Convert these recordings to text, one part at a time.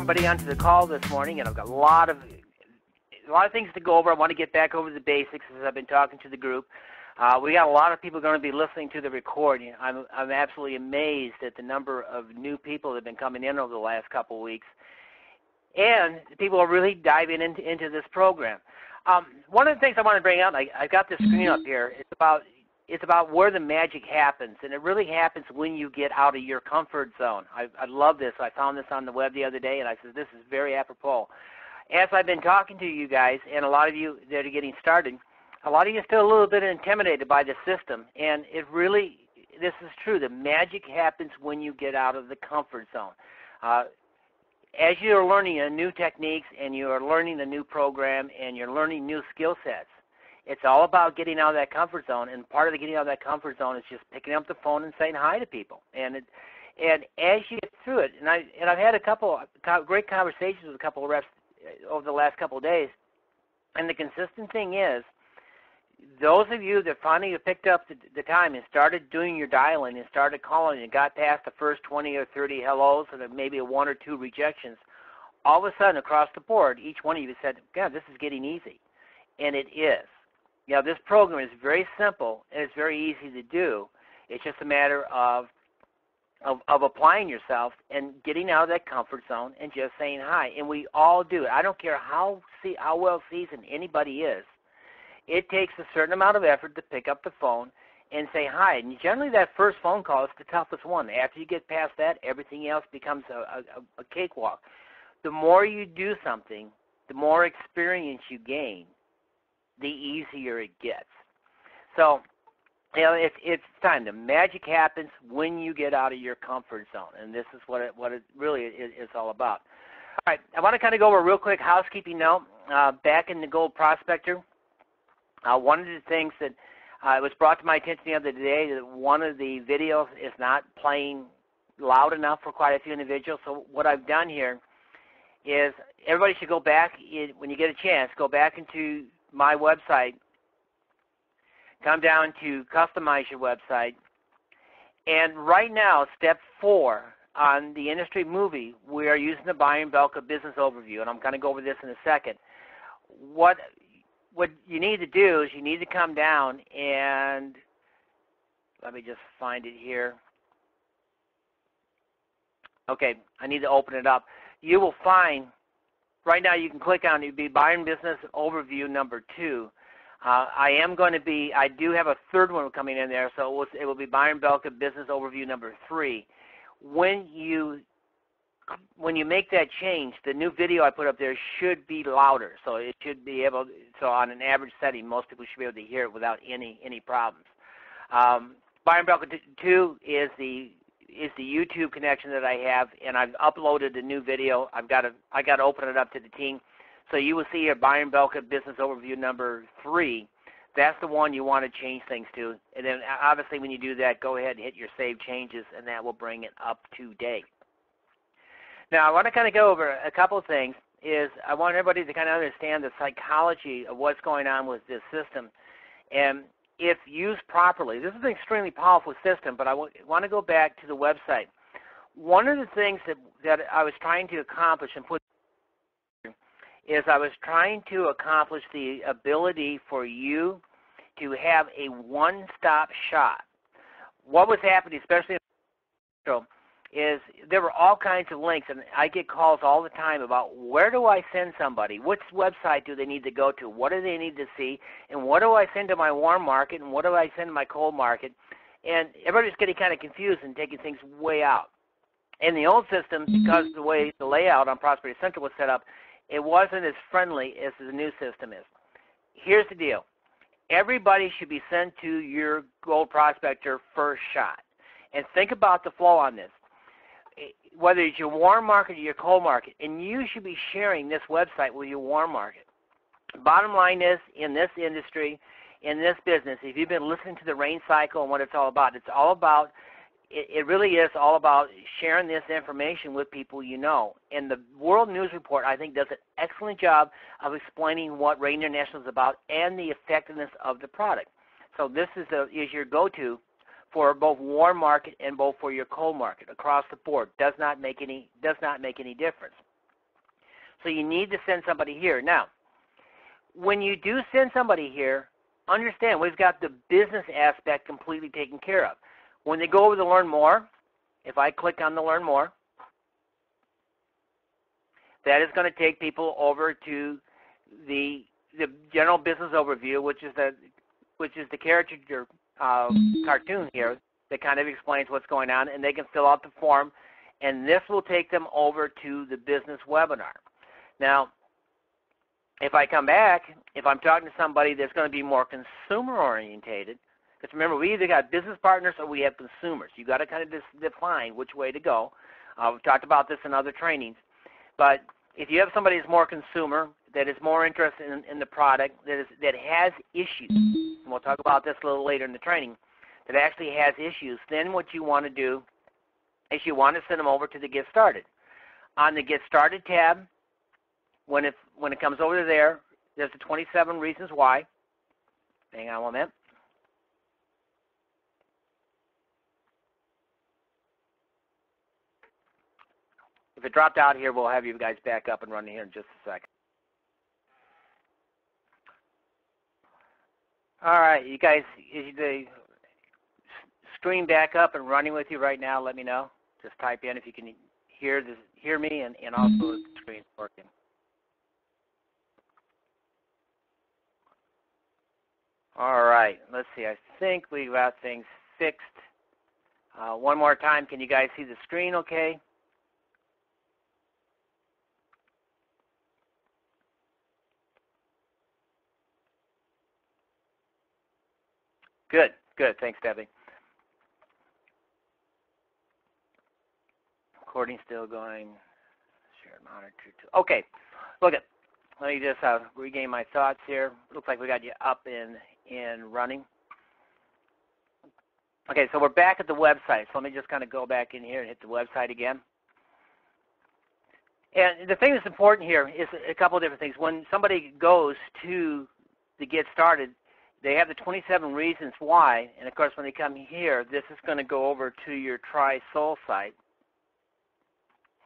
everybody onto the call this morning, and I've got a lot of things to go over. I want to get back over the basics as I've been talking to the group. We got a lot of people going to be listening to the recording. I'm absolutely amazed at the number of new people that have been coming in over the last couple of weeks, and people are really diving into this program. One of the things I want to bring up, I've got the screen up here. It's about where the magic happens, and it really happens when you get out of your comfort zone. I love this. I found this on the web the other day, and I said, this is very apropos. As I've been talking to you guys, and a lot of you that are getting started, a lot of you are still a little bit intimidated by the system, and this is true. The magic happens when you get out of the comfort zone. As you're learning new techniques, and you're learning a new program, and you're learning new skill sets, it's all about getting out of that comfort zone, and part of the getting out of that comfort zone is just picking up the phone and saying hi to people. And as you get through it, and I've had a couple great conversations with a couple of reps over the last couple of days, and the consistent thing is, those of you that finally have picked up the time and started doing your dialing and started calling and got past the first 20 or 30 hellos and maybe one or two rejections, all of a sudden across the board, each one of you said, God, this is getting easy. And it is. Now, this program is very simple and it's very easy to do. It's just a matter of applying yourself and getting out of that comfort zone and just saying hi. And we all do it. I don't care how well seasoned anybody is. It takes a certain amount of effort to pick up the phone and say hi. And generally that first phone call is the toughest one. After you get past that, everything else becomes a cakewalk. The more you do something, the more experience you gain, the easier it gets. So, you know, it's time. The magic happens when you get out of your comfort zone, and this is what it really is all about. All right, I want to kind of go over a real quick housekeeping note. Back in the Gold Prospector, one of the things that was brought to my attention the other day, that one of the videos is not playing loud enough for quite a few individuals. So what I've done here is everybody should go back, when you get a chance, go back into my website, come down to customize your website, and right now, step 4 on the industry movie, we are using the Byron Belka Business Overview, and I'm going to go over this in a second. What you need to do is you need to come down and, let me just find it here. Okay, I need to open it up. You will find, right now you can click on it, it'll be Byron Business Overview number 2. I do have a third one coming in there, so it will be Byron Belka Business Overview number 3. When you make that change, the new video I put up there should be louder, so it should be able. So on an average setting, most people should be able to hear it without any problems. Byron Belka 2 is the YouTube connection that I have, and I've uploaded a new video. I got to open it up to the team. So you will see here Byron Belka Business Overview number 3. That's the one you want to change things to. And then obviously when you do that, go ahead and hit your Save Changes, and that will bring it up to date. Now I want to kind of go over a couple of things. I want everybody to kind of understand the psychology of what's going on with this system. And if used properly, this is an extremely powerful system, but I want to go back to the website. One of the things that I was trying to accomplish and put is I was trying to accomplish the ability for you to have a one-stop shop. What was happening, especially in is there were all kinds of links, and I get calls all the time about where do I send somebody, which website do they need to go to, what do they need to see, and what do I send to my warm market, and what do I send to my cold market, and everybody's getting kind of confused and taking things way out. In the old system, because the way the layout on Prosperity Central was set up, it wasn't as friendly as the new system is. Here's the deal. Everybody should be sent to your Gold Prospector first shot. And think about the flow on this. Whether it's your warm market or your cold market, and you should be sharing this website with your warm market. Bottom line is, in this industry, in this business, if you've been listening to the rain cycle and what it's all about, it really is all about sharing this information with people you know. And the World News Report, I think, does an excellent job of explaining what Rain International is about and the effectiveness of the product. So this is your go-to for both warm market and both for your cold market across the board. Does not make any difference. So you need to send somebody here. Now, when you do send somebody here, understand we've got the business aspect completely taken care of. When they go over to learn more, if I click on the learn more, that is going to take people over to the general business overview, which is the caricature cartoon here that kind of explains what's going on, and they can fill out the form, and this will take them over to the business webinar. Now, if I come back, if I'm talking to somebody that's going to be more consumer orientated, because remember, we either got business partners or we have consumers. You've got to kind of define which way to go. We've talked about this in other trainings. But if you have somebody that's more consumer, that is more interested in the product, that has issues, and we'll talk about this a little later in the training, that actually has issues, then what you want to do is you want to send them over to the Get Started. On the Get Started tab, when it comes over to there, there's the 27 reasons why. Hang on one minute. If it dropped out here, we'll have you guys back up and running here in just a second. All right, you guys, is the screen back up and running with you right now? Let me know. Just type in if you can hear me, and also the screen's working. All right, let's see. I think we got things fixed. One more time, can you guys see the screen okay? Good, good. Thanks, Debbie. Recording still going. Shared monitor too. Okay, look at. Let me just regain my thoughts here. Looks like we got you up and running. Okay, so we're back at the website. So let me just kind of go back in here and hit the website again. And the thing that's important here is a couple of different things. When somebody goes to the Get Started, they have the 27 reasons why, and of course when they come here, this is going to go over to your Try Soul site.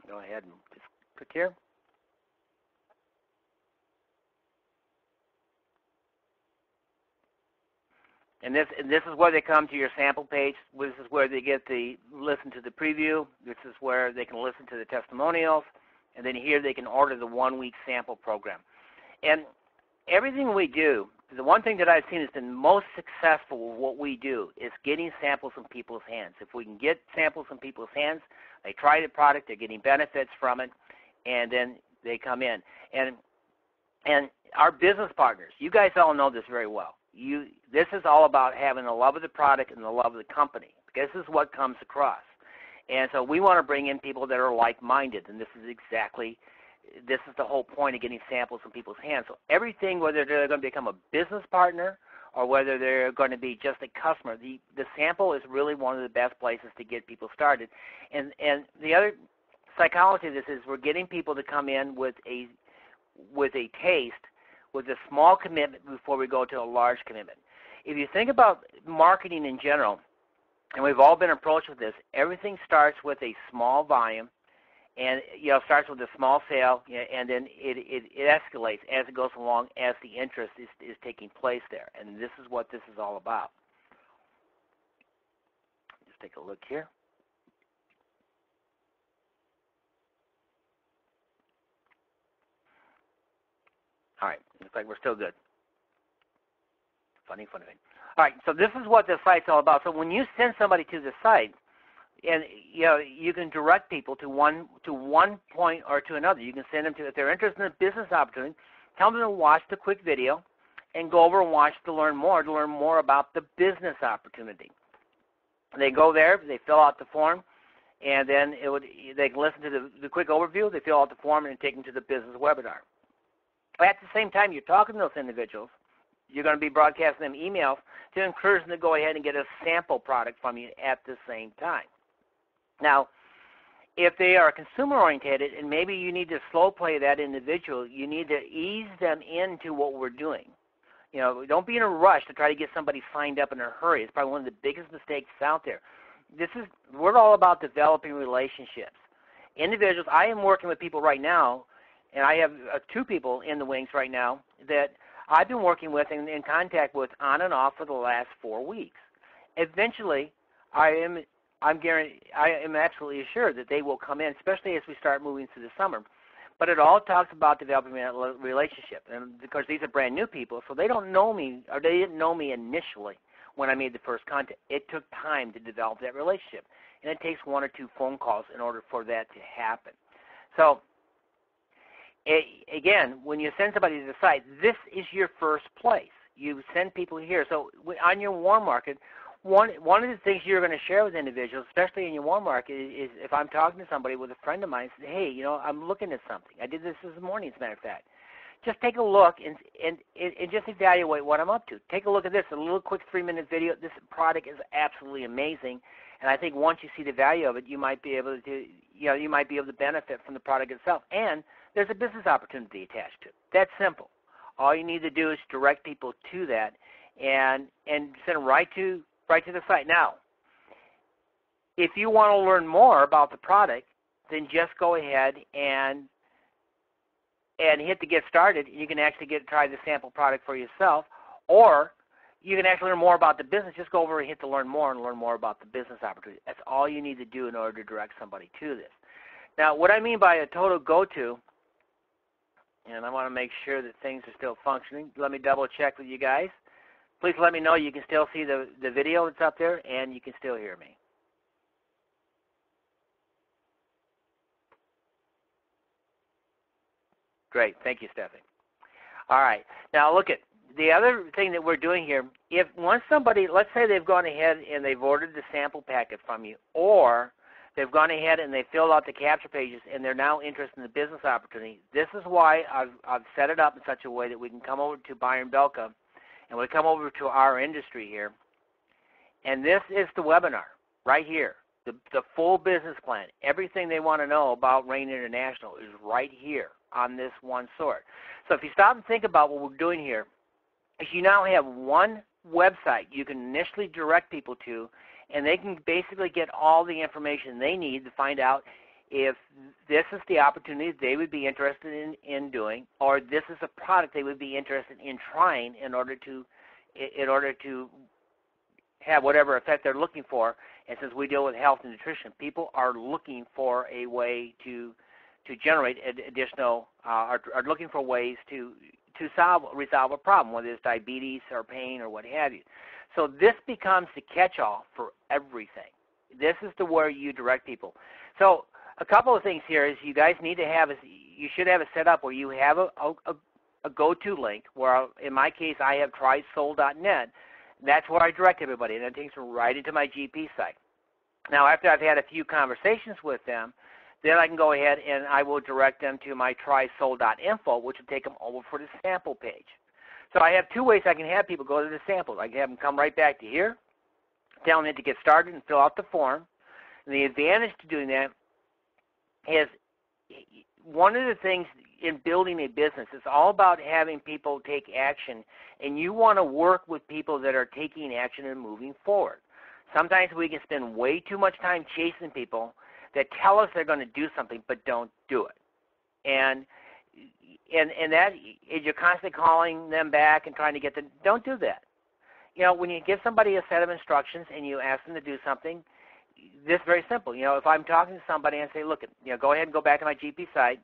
Go ahead and just click here. And this is where they come to your sample page. This is where they get the listen to the preview. This is where they can listen to the testimonials. And then here they can order the 1-week sample program. And everything we do, the one thing that I've seen has been most successful with what we do is getting samples in people's hands. If we can get samples in people's hands, they try the product, they're getting benefits from it, and then they come in. And our business partners, you guys all know this very well. This is all about having the love of the product and the love of the company. This is what comes across. And so we want to bring in people that are like-minded, and this is the whole point of getting samples in people's hands. So everything, whether they're going to become a business partner or whether they're going to be just a customer, the sample is really one of the best places to get people started. And the other psychology of this is we're getting people to come in with a taste, with a small commitment before we go to a large commitment. If you think about marketing in general, and we've all been approached with this, everything starts with a small volume, and starts with a small sale, and then it escalates as it goes along, as the interest is taking place there. And this is what this is all about. Just take a look here. All right, looks like we're still good. Funny thing. All right, so this is what the site's all about. So when you send somebody to the site, and you can direct people to one point or to another. You can send them to, if they're interested in a business opportunity, tell them to watch the quick video and go over and watch to learn more about the business opportunity. They go there, they fill out the form, and then they can listen to the quick overview. They fill out the form and take them to the business webinar. At the same time, you're talking to those individuals. You're going to be broadcasting them emails to encourage them to go ahead and get a sample product from you at the same time. Now, if they are consumer-oriented and maybe you need to slow play that individual, you need to ease them into what we're doing. Don't be in a rush to try to get somebody signed up in a hurry. It's probably one of the biggest mistakes out there. We're all about developing relationships. Individuals, I am working with people right now, and I have 2 people in the wings right now that I've been working with and in contact with on and off for the last 4 weeks. Eventually, I am absolutely assured that they will come in, especially as we start moving through the summer. But it all talks about developing a relationship, and because these are brand new people, so they don't know me, or they didn't know me initially when I made the first contact. It took time to develop that relationship, and it takes 1 or 2 phone calls in order for that to happen. So, again, when you send somebody to the site, this is your first place. You send people here. So on your warm market, one of the things you're going to share with individuals, especially in your warm market, is if I'm talking to somebody with a friend of mine, say, hey, I'm looking at something. I did this morning, as a matter of fact. Just take a look and just evaluate what I'm up to. Take a look at this, a little quick 3-minute video. This product is absolutely amazing, and I think once you see the value of it, you might be able to benefit from the product itself. And there's a business opportunity attached to it. That's simple. All you need to do is direct people to that and send them right to the site. Now, if you want to learn more about the product, then just go ahead and hit the get started. You can actually try the sample product for yourself, or you can actually learn more about the business. Just go over and hit the learn more and learn more about the business opportunity. That's all you need to do in order to direct somebody to this. Now, what I mean by a total go-to, and I want to make sure that things are still functioning. Let me double check with you guys. Please let me know you can still see the video that's up there and you can still hear me. Great. Thank you, Stephanie. All right. Now look at the other thing that we're doing here. If once somebody, let's say they've gone ahead and they've ordered the sample packet from you, or they've gone ahead and they filled out the capture pages and they're now interested in the business opportunity, this is why I've set it up in such a way that we can come over to Byron Belka and we come over to our industry here. And this is the webinar right here. The full business plan, everything they want to know about Rain International is right here on this one sort. So if you stop and think about what we're doing here, is you now have one website you can initially direct people to, and they can basically get all the information they need to find out if this is the opportunity they would be interested in doing, or this is a product they would be interested in trying in order to have whatever effect they're looking for. And since we deal with health and nutrition, people are looking for a way to generate additional, are looking for ways to resolve a problem, whether it's diabetes or pain or what have you. So this becomes the catch-all for everything. This is to where you direct people. So a couple of things here is you guys need to have, you should have it set up where you have a go-to link where, in my case, I have trysoul.net. That's where I direct everybody, and it takes them right into my GP site. Now, after I've had a few conversations with them, then I can go ahead and I will direct them to my trysoul.info, which will take them over for the sample page. So I have 2 ways I can have people go to the samples. I can have them come right back to here, tell them to get started and fill out the form. And the advantage to doing that is one of the things in building a business, it's all about having people take action, and you want to work with people that are taking action and moving forward. Sometimes we can spend way too much time chasing people that tell us they're going to do something but don't do it. And that is, you're constantly calling them back and trying to get them. Don't do that. When you give somebody a set of instructions and you ask them to do something, this is very simple. If I'm talking to somebody and say, look, go ahead and go back to my GP site,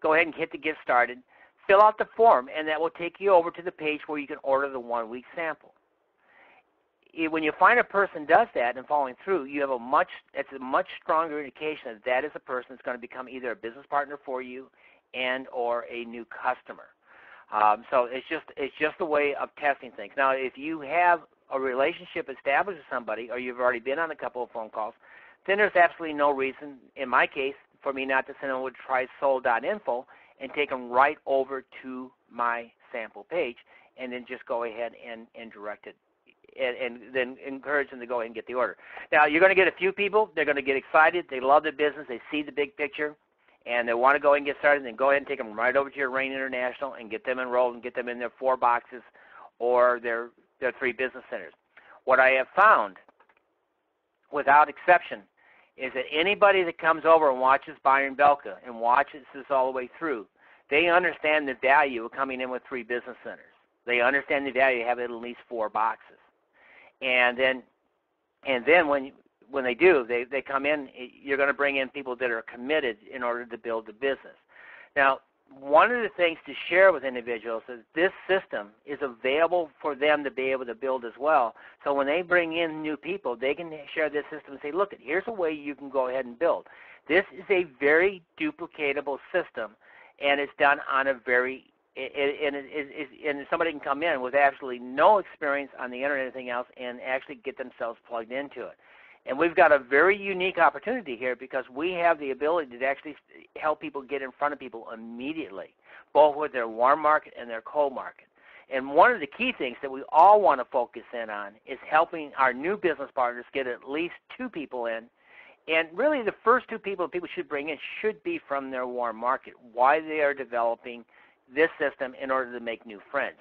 go ahead and hit the get started, fill out the form, and that will take you over to the page where you can order the 1-week sample. When you find a person does that and following through, you have it's a much stronger indication that is a person that's going to become either a business partner for you and or a new customer. So it's just a way of testing things. Now, if you have a relationship established with somebody, or you've already been on a couple of phone calls, then there's absolutely no reason, in my case, for me not to send them to trysoul.info and take them right over to my sample page, and then just go ahead and direct it, and then encourage them to go ahead and get the order. Now, you're going to get a few people. They're going to get excited. They love the business. They see the big picture, and they want to go ahead and get started. And then go ahead and take them right over to your Rain International and get them enrolled and get them in their 4 boxes or their 3 business centers. What I have found, without exception, is that anybody that comes over and watches Byron Belka and watches this all the way through, They understand the value of coming in with 3 business centers. They understand the value of having at least 4 boxes. And then when they do, they come in, you're going to bring in people that are committed in order to build the business. Now, one of the things to share with individuals is this system is available for them to be able to build as well. So when they bring in new people, they can share this system and say, look, here's a way you can go ahead and build. This is a very duplicatable system, and it's done on a very and somebody can come in with absolutely no experience on the internet or anything else and actually get themselves plugged into it. And we've got a very unique opportunity here because we have the ability to actually help people get in front of people immediately, both with their warm market and their cold market. And one of the key things that we all want to focus in on is helping our new business partners get at least 2 people in. And really the first 2 people should bring in should be from their warm market, why they are developing this system in order to make new friends.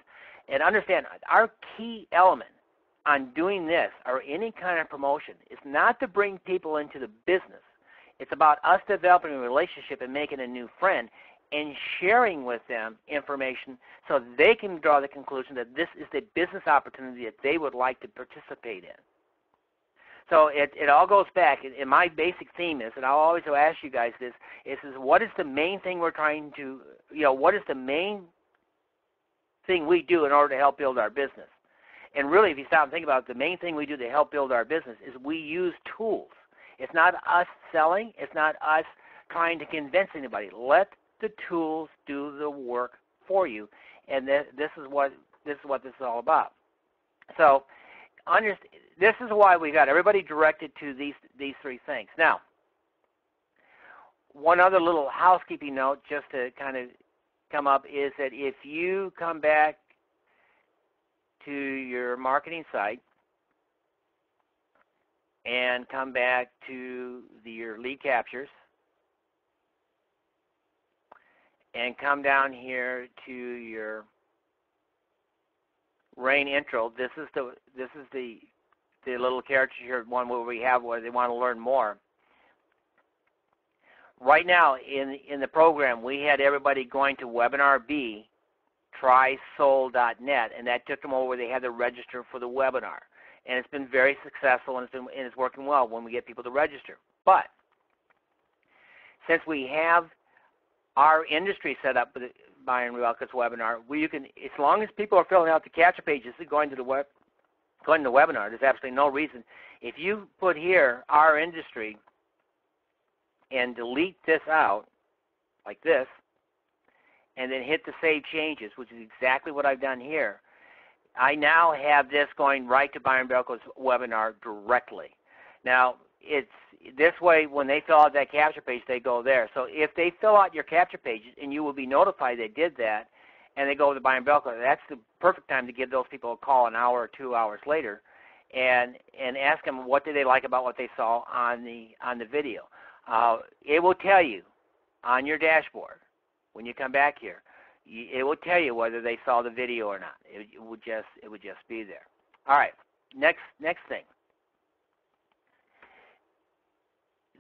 And understand, our key element on doing this or any kind of promotion is not to bring people into the business. It's about us developing a relationship and making a new friend and sharing with them information so they can draw the conclusion that this is the business opportunity that they would like to participate in. So it all goes back, and my basic theme is, and I'll always ask you guys this, is what is the main thing we're trying to, what is the main thing we do in order to help build our business? And really, if you stop and think about it, the main thing we do to help build our business is we use tools. It's not us selling. It's not us trying to convince anybody. Let the tools do the work for you, and this is what this is all about. So, this is why we got everybody directed to these 3 things. Now, one other little housekeeping note, just to kind of come up, is that if you come back to your marketing site and come back to your lead captures and come down here to your RAIN intro, this is the little character here, one where we have where they want to learn more. Right now in the program, we had everybody going to webinar B, trysoul.net, and that took them over where they had to register for the webinar. And it's been very successful, and it's working well when we get people to register. But since we have our industry set up with Byron Rielka's webinar, where you can, as long as people are filling out the capture pages and going to the webinar, there's absolutely no reason. If you put here our industry and delete this out like this, and then hit the Save Changes, which is exactly what I've done here, I now have this going right to Byron Rielka's webinar directly. Now, it's this way, when they fill out that capture page, they go there. So if they fill out your capture pages, and you will be notified they did that, and they go to Byron Rielka, that's the perfect time to give those people a call an hour or 2 hours later and ask them what did they like about what they saw on the video. It will tell you on your dashboard when you come back here. It will tell you whether they saw the video or not. It would just be there. All right, next thing.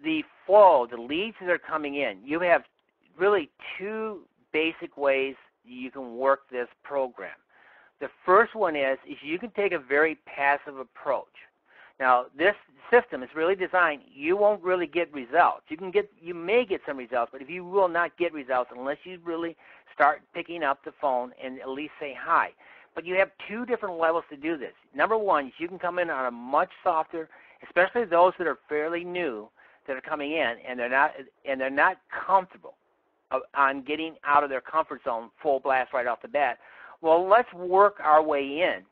The flow, the leads that are coming in, you have really 2 basic ways you can work this program. The first one is you can take a very passive approach. Now, this system is really designed, you won't really get results. You may get some results, but you will not get results unless you really start picking up the phone and at least say hi. But you have 2 different levels to do this. Number one is you can come in on a much softer, especially those that are fairly new that are coming in and they're not comfortable on getting out of their comfort zone full blast right off the bat. Well, let's work our way in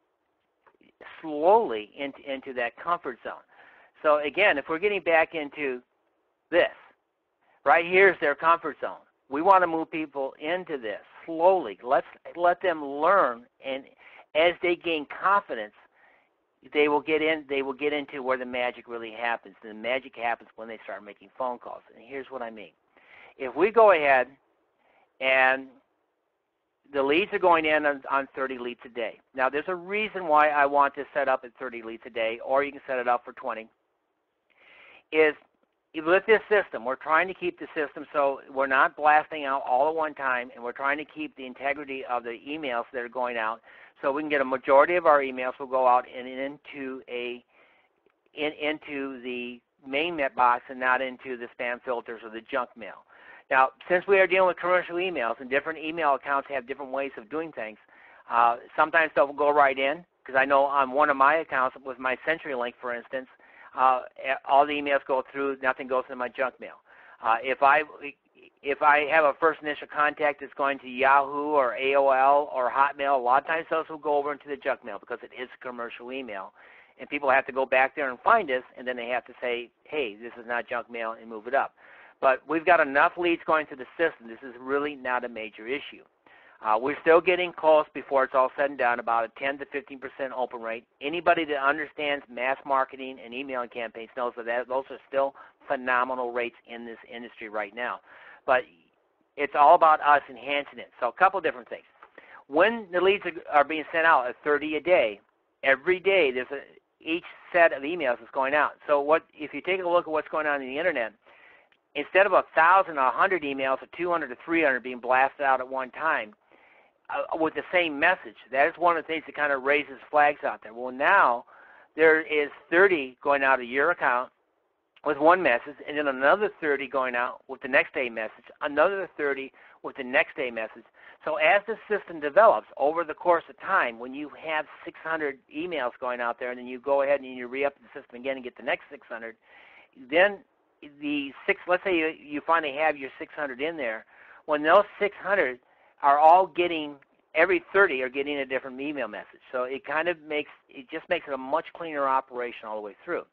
slowly into that comfort zone. So again, if we're getting back into this, right here's their comfort zone. We want to move people into this slowly. Let's let them learn, and as they gain confidence, they will get into where the magic really happens. The magic happens when they start making phone calls. And here's what I mean. If we go ahead and the leads are going in on 30 leads a day. Now, there's a reason why I want to set up at 30 leads a day, or you can set it up for 20, is with this system, we're trying to keep the system so we're not blasting out all at one time, and we're trying to keep the integrity of the emails that are going out so we can get a majority of our emails will go out and into the main net box and not into the spam filters or the junk mail. Now, since we are dealing with commercial emails and different email accounts have different ways of doing things, sometimes they'll go right in, because I know on one of my accounts with my CenturyLink, for instance, all the emails go through, nothing goes in my junk mail. If I have a first initial contact that's going to Yahoo or AOL or Hotmail, a lot of times those will go over into the junk mail because it is a commercial email. And people have to go back there and find us, and then they have to say, hey, this is not junk mail, and move it up. But we've got enough leads going through the system. This is really not a major issue. We're still getting close before it's all said and done, about a 10 to 15% open rate. Anybody that understands mass marketing and emailing campaigns knows that those are still phenomenal rates in this industry right now. But it's all about us enhancing it. So a couple of different things. When the leads are being sent out at 30 a day, every day each set of emails is going out. So if you take a look at what's going on in the Internet, instead of 1,000 or 100 emails or 200 to 300 being blasted out at one time, with the same message. That is one of the things that kind of raises flags out there. Well, now there is 30 going out of your account with one message, and then another 30 going out with the next day message, another 30 with the next day message. So as the system develops over the course of time, when you have 600 emails going out there and then you go ahead and you re-up the system again and get the next 600, then let's say you finally have your 600 in there, when those 600 are all getting, every 30 are getting a different email message. So it kind of just makes it a much cleaner operation all the way through.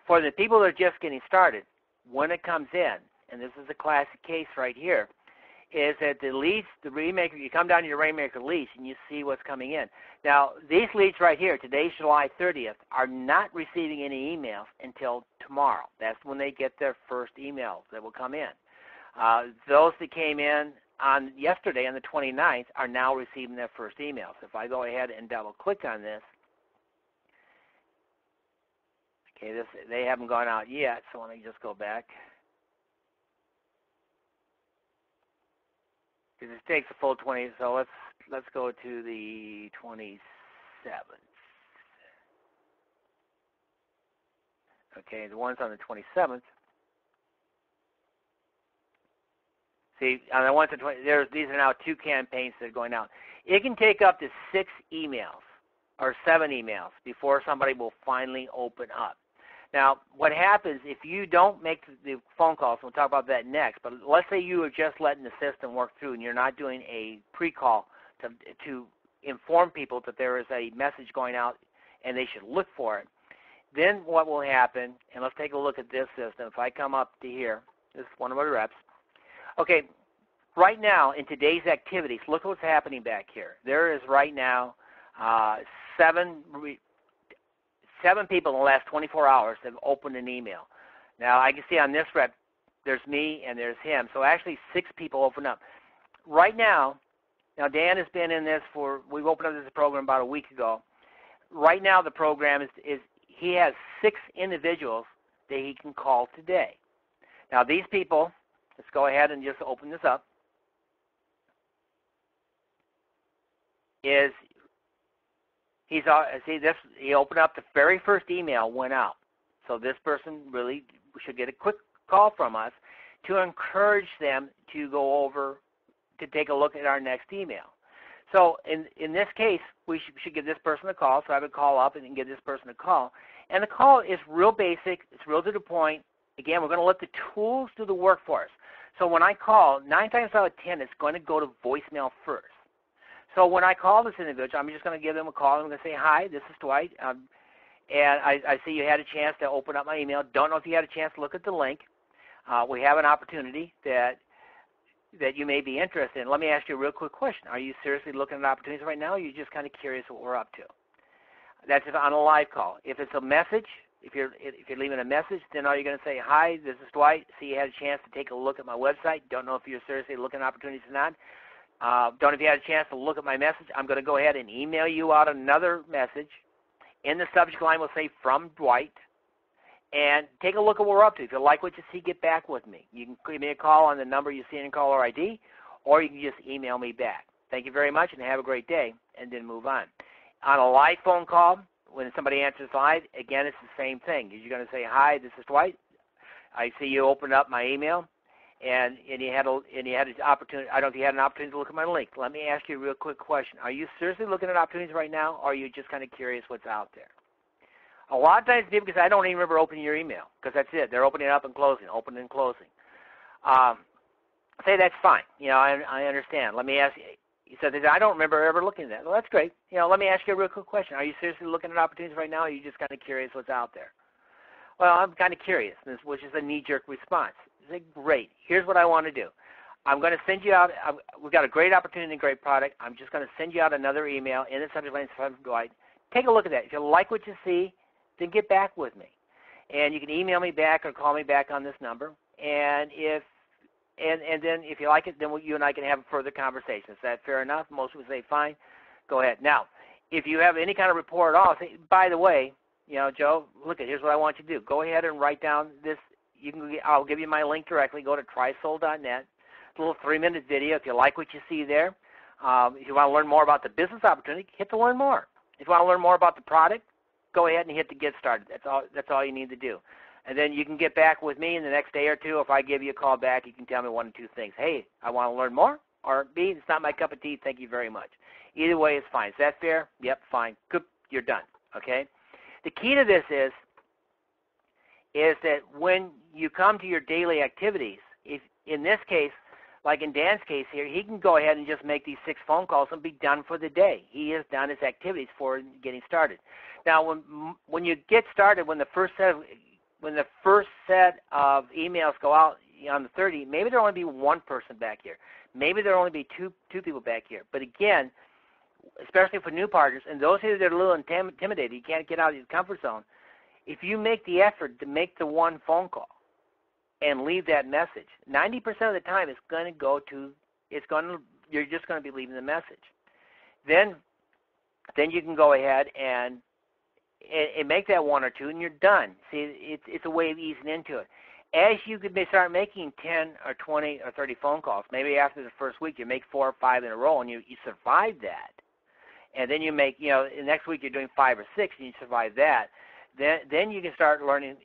For the people that are just getting started, when it comes in, and this is a classic case right here, is that the leads, you come down to your Rainmaker leads and you see what's coming in. Now, these leads right here, today's July 30th, are not receiving any emails until tomorrow. That's when they get their first emails that will come in. Those that came in on yesterday, on the 29th, are now receiving their first emails. If I go ahead and double-click on this, okay, they haven't gone out yet, so let me just go back. Because it takes a full 20, so let's go to the 27th. Okay, the ones on the 27th. See, on the ones on 20, these are now 2 campaigns that are going out. It can take up to 6 emails or 7 emails before somebody will finally open up. Now, what happens if you don't make the phone calls, we'll talk about that next, but let's say you are just letting the system work through and you're not doing a pre-call to inform people that there is a message going out and they should look for it. Then what will happen, and let's take a look at this system. If I come up to here, this is one of our reps. Okay, right now in today's activities, look what's happening back here. There is right now 7 people in the last 24 hours that have opened an email. Now, I can see on this rep, there's me and there's him. So actually 6 people open up. Right now Dan has been in this we've opened up this program about a week ago. Right now the program is he has 6 individuals that he can call today. Now these people, let's go ahead and just open this up, he opened up the very first email went out. So this person really should get a quick call from us to encourage them to go over to take a look at our next email. So in this case, we should give this person a call. So I would call up and give this person a call. And the call is real basic. It's real to the point. Again, we're going to let the tools do the work for us. So when I call, 9 times out of 10, it's going to go to voicemail first. So when I call this individual, I'm just going to give them a call. I'm going to say, hi, this is Dwight. And I see you had a chance to open up my email. Don't know if you had a chance to look at the link. We have an opportunity that you may be interested in. Let me ask you a real quick question. Are you seriously looking at opportunities right now, or are you just kind of curious what we're up to? That's on a live call. If it's a message, if you're leaving a message, then are you going to say, hi, this is Dwight. See you had a chance to take a look at my website. Don't know if you're seriously looking at opportunities or not. Don't know if you had a chance to look at my message. I'm going to go ahead and email you out another message. In the subject line, we'll say from Dwight. and take a look at what we're up to. If you like what you see, get back with me. You can give me a call on the number you see in caller ID, or you can just email me back. Thank you very much, and have a great day, and then move on. On a live phone call, when somebody answers live, again, it's the same thing. You're going to say, "Hi, this is Dwight. I see you opened up my email, and you had an opportunity. I don't know if you had an opportunity to look at my link. Let me ask you a real quick question. Are you seriously looking at opportunities right now, or are you just kind of curious what's out there?" A lot of times people, because I don't even remember opening your email, because that's it. They're opening it up and closing, opening and closing. Say that's fine. I understand. Let me ask you. He said, "I don't remember ever looking at that." Well, that's great. Let me ask you a real quick question. Are you seriously looking at opportunities right now, or are you just kind of curious what's out there? Well, I'm kind of curious, which is a knee-jerk response. I say, great. Here's what I want to do. I'm going to send you out. We've got a great opportunity and great product. I'm just going to send you out another email in the subject line from Dwight. Take a look at that. If you like what you see, then get back with me. And you can email me back or call me back on this number. And then if you like it, then you and I can have a further conversation. Is that fair enough? Most people say, fine, go ahead. Now, if you have any kind of report at all, say, by the way, Joe, look, here's what I want you to do. Go ahead and write down this. I'll give you my link directly. Go to trysoul.net. It's a little 3-minute video. If you like what you see there, if you want to learn more about the business opportunity, hit the learn more. If you want to learn more about the product, go ahead and hit the get started. That's all you need to do. And then you can get back with me in the next day or two. If I give you a call back, you can tell me one or two things. Hey, I want to learn more, or B, it's not my cup of tea. Thank you very much. Either way is fine. Is that fair? Yep, fine. Good. You're done. Okay? The key to this is that when you come to your daily activities, if in this case, like in Dan's case here, he can go ahead and just make these 6 phone calls and be done for the day. He has done his activities for getting started. Now, when you get started, when the first set of emails go out on the 30, maybe there'll only be one person back here. Maybe there'll only be two people back here. But again, especially for new partners, and those of you that are a little intimidated, you can't get out of your comfort zone, if you make the effort to make the one phone call and leave that message, 90% of the time it's going to go to, you're just going to be leaving the message. Then you can go ahead and make that 1 or 2, and you're done. See, it's a way of easing into it. As you could start making 10 or 20 or 30 phone calls, maybe after the first week you make 4 or 5 in a row, and you survive that. And then you make, the next week you're doing 5 or 6, and you survive that. Then you can start learning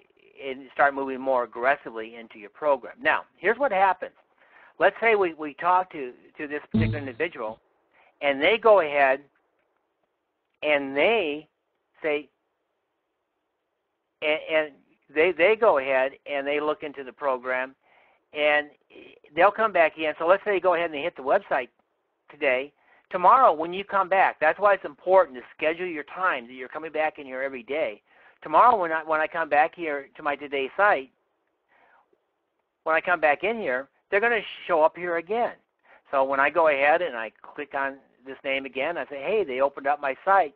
and start moving more aggressively into your program. Now, here's what happens. Let's say we talk to this particular individual, and they go ahead and they say, and they go ahead and they look into the program, and they'll come back in. So let's say they go ahead and they hit the website today. Tomorrow when you come back, that's why it's important to schedule your time that you're coming back in here every day. Tomorrow when I come back here to my Today site, when I come back in here, they're going to show up here again. So when I go ahead and I click on this name again, I say, hey, they opened up my site.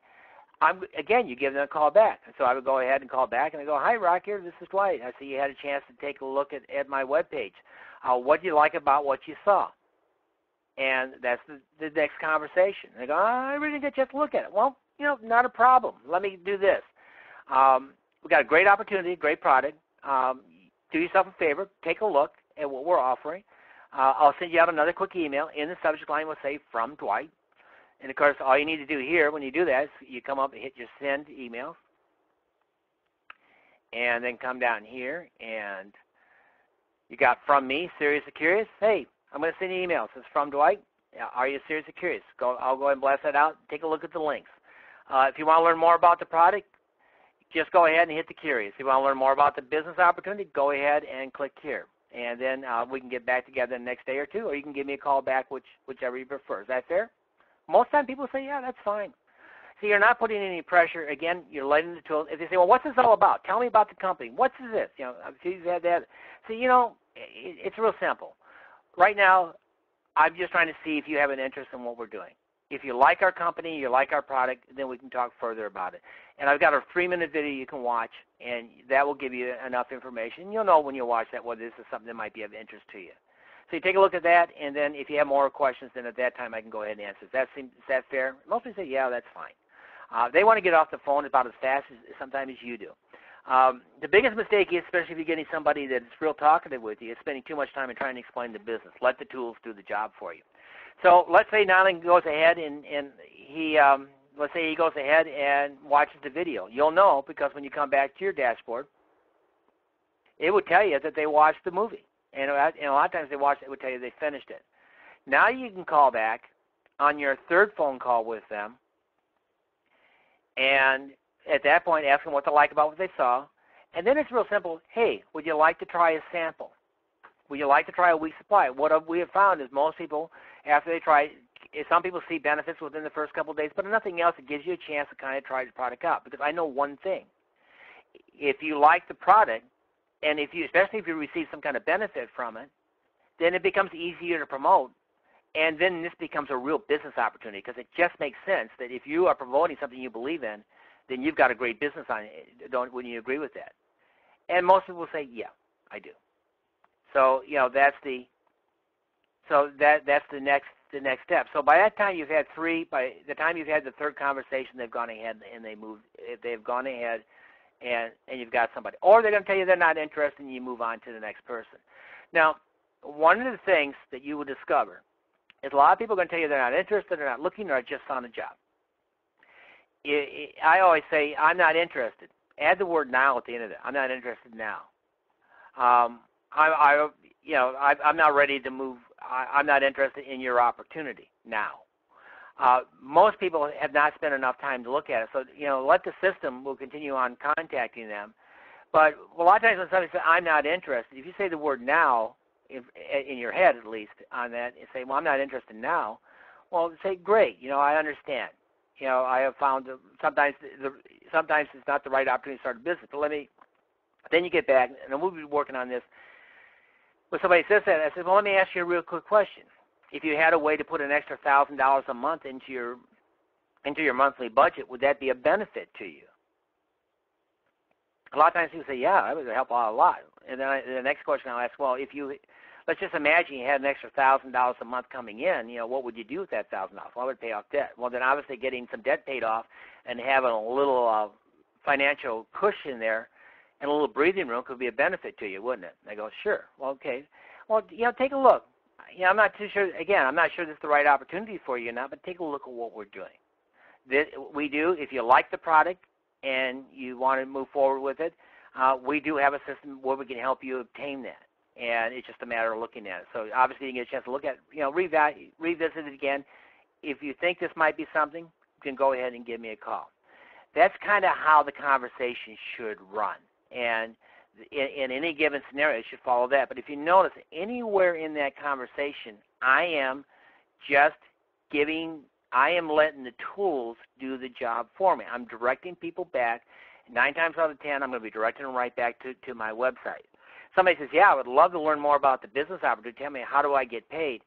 Again, you give them a call back. So I would go ahead and call back, and I go, hi, Rocker, this is Dwight. I see you had a chance to take a look at my webpage. What do you like about what you saw? And that's the next conversation. They go, I really didn't get a chance to look at it. Well, not a problem. Let me do this. We've got a great opportunity, great product. Do yourself a favor. Take a look at what we're offering. I'll send you out another quick email. In the subject line, we'll say, from Dwight. And, of course, all you need to do here when you do that is you come up and hit your send emails. And then come down here, and you got from me, serious or curious. Hey, I'm going to send you an email. It says from Dwight. Are you serious or curious? I'll go ahead and blast that out. Take a look at the links. If you want to learn more about the product, just go ahead and hit the curious. If you want to learn more about the business opportunity, go ahead and click here. And then we can get back together the next day or two, or you can give me a call back, whichever you prefer. Is that fair? Most time people say, yeah, that's fine. See, you're not putting any pressure. Again, you're letting the tools. If they say, well, what's this all about? Tell me about the company. What's this? You've had that. See, it's real simple. Right now, I'm just trying to see if you have an interest in what we're doing. If you like our company, you like our product, then we can talk further about it. And I've got a 3-minute video you can watch, and that will give you enough information. You'll know when you watch that whether this is something that might be of interest to you. So you take a look at that, and then if you have more questions, then at that time I can go ahead and answer. Is that fair? Most people say, yeah, that's fine. They want to get off the phone about as fast as sometimes as you do. The biggest mistake is, especially if you're getting somebody that's real talkative with you, is spending too much time in trying to explain the business. Let the tools do the job for you. So let's say Nyland goes ahead and he, let's say he goes ahead and watches the video. You'll know because when you come back to your dashboard, it would tell you that they watched the movie. And a lot of times they watched it, would tell you they finished it. Now you can call back on your third phone call with them, and at that point ask them what they like about what they saw. And then it's real simple. Hey, would you like to try a sample? Would you like to try a week's supply? What we have found is most people, after they try, some people see benefits within the first couple of days, but if nothing else, it gives you a chance to kind of try the product out. Because I know one thing. If you like the product, and especially if you receive some kind of benefit from it, then it becomes easier to promote. And then this becomes a real business opportunity because it just makes sense that if you are promoting something you believe in, then you've got a great business on it. Wouldn't you agree with that? And most people will say, yeah, I do. So, that's the next step. So by that time you've had by the time you've had the third conversation, they've gone ahead and they've gone ahead and you've got somebody. Or they're going to tell you they're not interested and you move on to the next person. Now, one of the things that you will discover is a lot of people are going to tell you they're not interested, they're not looking, or just found a job. I always say, I'm not interested. Add the word now at the end of it. I'm not interested now. I'm not ready to move. I'm not interested in your opportunity now. Most people have not spent enough time to look at it. So, let the system will continue on contacting them. But a lot of times when somebody says, I'm not interested, if you say the word now, in your head at least on that, and say, well, I'm not interested now, well, say, great, I understand. I have found sometimes it's not the right opportunity to start a business. But then you get back, and we'll be working on this. When somebody says that, I said, well, let me ask you a real quick question. If you had a way to put an extra $1,000 a month into your monthly budget, would that be a benefit to you? A lot of times people say, yeah, that would help out a lot. And then the next question I'll ask, well, let's just imagine you had an extra $1,000 a month coming in, what would you do with that $1,000? Well, I would pay off debt. Well, then obviously getting some debt paid off and having a little financial cushion there and a little breathing room could be a benefit to you, wouldn't it? And I go, sure. Well, okay. Well, take a look. I'm not too sure. Again, I'm not sure this is the right opportunity for you now, but take a look at what we're doing. If you like the product and you want to move forward with it, we do have a system where we can help you obtain that. And it's just a matter of looking at it. So obviously you get a chance to look at it, revisit it again. If you think this might be something, you can go ahead and give me a call. That's kind of how the conversation should run. And in any given scenario, it should follow that. But if you notice, anywhere in that conversation, I am letting the tools do the job for me. I'm directing people back. 9 times out of 10, I'm going to be directing them right back to my website. Somebody says, yeah, I would love to learn more about the business opportunity. Tell me, how do I get paid?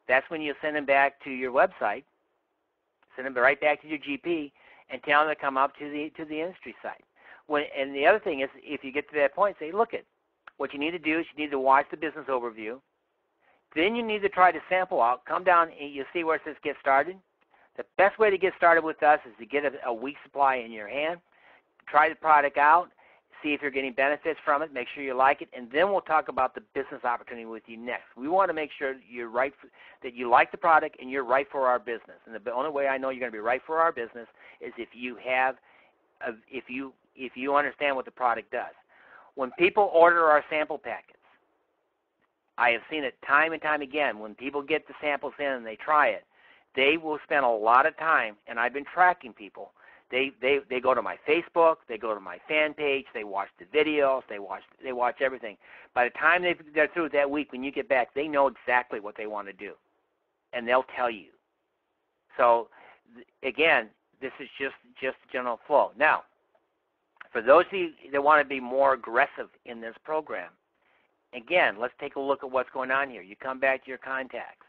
That's when you send them back to your website, send them right back to your GP, and tell them to come up to the industry site. And the other thing is, if you get to that point, say, look, what you need to do is you need to watch the business overview. Then you need to try to sample out. Come down and you'll see where it says get started. The best way to get started with us is to get a week's supply in your hand, try the product out, see if you're getting benefits from it, make sure you like it, and then we'll talk about the business opportunity with you next. We want to make sure you're right, that you like the product and you're right for our business. And the only way I know you're going to be right for our business is if you understand what the product does. When people order our sample packets, I have seen it time and time again. When people get the samples in and they try it, they will spend a lot of time, and I've been tracking people. They go to my Facebook, they go to my fan page, they watch the videos, they watch everything. By the time they're through that week, when you get back, they know exactly what they want to do, and they'll tell you. So, again, this is just general flow. Now, for those of you that want to be more aggressive in this program, again, let's take a look at what's going on here. You come back to your contacts.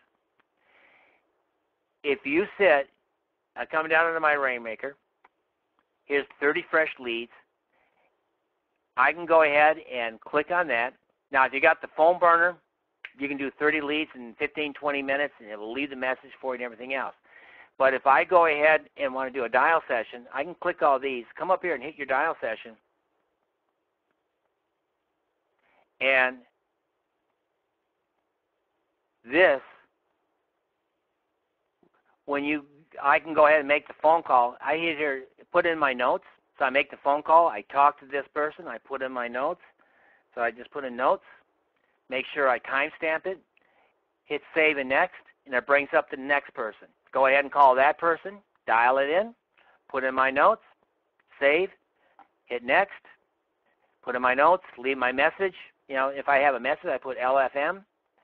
If you sit, I come down into my Rainmaker, here's 30 fresh leads. I can go ahead and click on that. Now, if you got the phone burner, you can do 30 leads in 15, 20 minutes, and it will leave the message for you and everything else. But if I go ahead and want to do a dial session, I can click all these, come up here and hit your dial session, And this, I can go ahead and make the phone call. I either put in my notes, so I make the phone call, I talk to this person, I put in my notes, so I just put in notes, make sure I timestamp it, hit save and next, and it brings up the next person. Go ahead and call that person, dial it in, put in my notes, save, hit next, put in my notes, leave my message. If I have a message, I put LFM,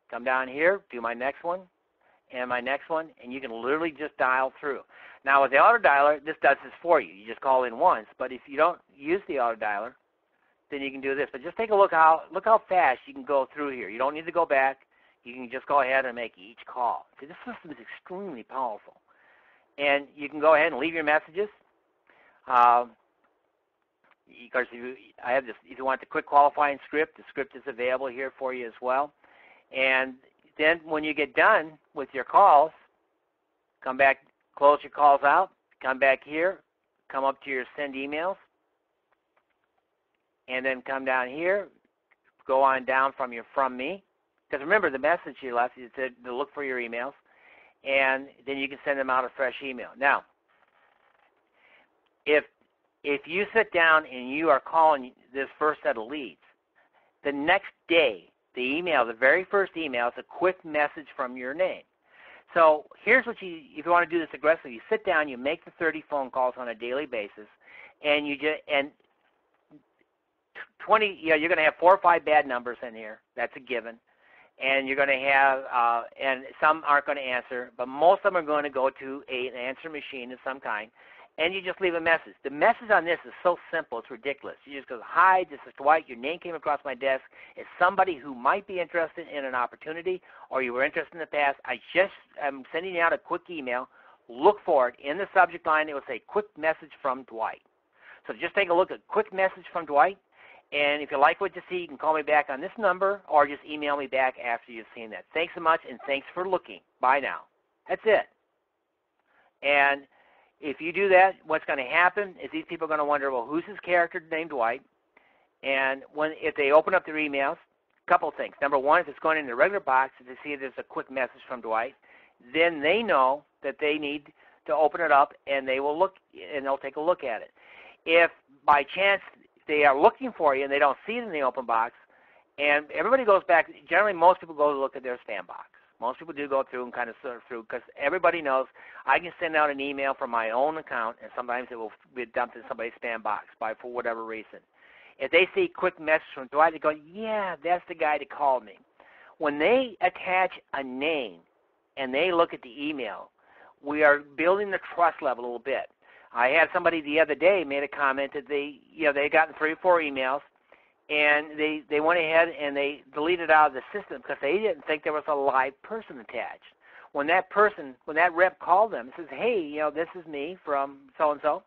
come down here, do my next one, and my next one, and you can literally just dial through. Now with the auto dialer, this does this for you. You just call in once, but if you don't use the auto dialer, then you can do this. But just take a look how fast you can go through here. You don't need to go back. You can just go ahead and make each call. See, this system is extremely powerful. And you can go ahead and leave your messages. Because if you want the quick qualifying script, the script is available here for you as well. And then when you get done with your calls, come back, close your calls out, come back here, come up to your send emails, and then come down here, go on down from your from me. Because remember, the message you left, it said to look for your emails, and then you can send them out a fresh email. Now, if you sit down and you are calling this first set of leads, the next day, the very first email is a quick message from your name. So here's what if you want to do this aggressively, you sit down, you make the 30 phone calls on a daily basis, and and 20, you're going to have 4 or 5 bad numbers in here. That's a given. And you're going to have, and some aren't going to answer, but most of them are going to go to an answer machine of some kind, and you just leave a message. The message on this is so simple, it's ridiculous. You just go, hi, this is Dwight. Your name came across my desk. It's somebody who might be interested in an opportunity, or you were interested in the past. I'm sending you out a quick email. Look for it. In the subject line, it will say, quick message from Dwight. So just take a look at quick message from Dwight. And if you like what you see, you can call me back on this number or just email me back after you've seen that. Thanks so much, and thanks for looking. Bye now. That's it. And if you do that, what's going to happen is these people are going to wonder, well, who's this character named Dwight? And if they open up their emails, a couple of things. Number one, if it's going in the regular box, if they see there's a quick message from Dwight, then they know that they need to open it up, and they will look, and they'll take a look at it. If by chance they are looking for you and they don't see it in the open box, and everybody goes back, generally most people go to look at their spam box. Most people do go through and kind of sort through, because everybody knows I can send out an email from my own account, and sometimes it will be dumped in somebody's spam box for whatever reason. If they see quick message from Dwight, they go, yeah, that's the guy that called me. When they attach a name and they look at the email, we are building the trust level a little bit. I had somebody the other day made a comment that they had gotten 3 or 4 emails, and they went ahead and they deleted out of the system because they didn't think there was a live person attached. When that rep called them and says, hey, this is me from so-and-so,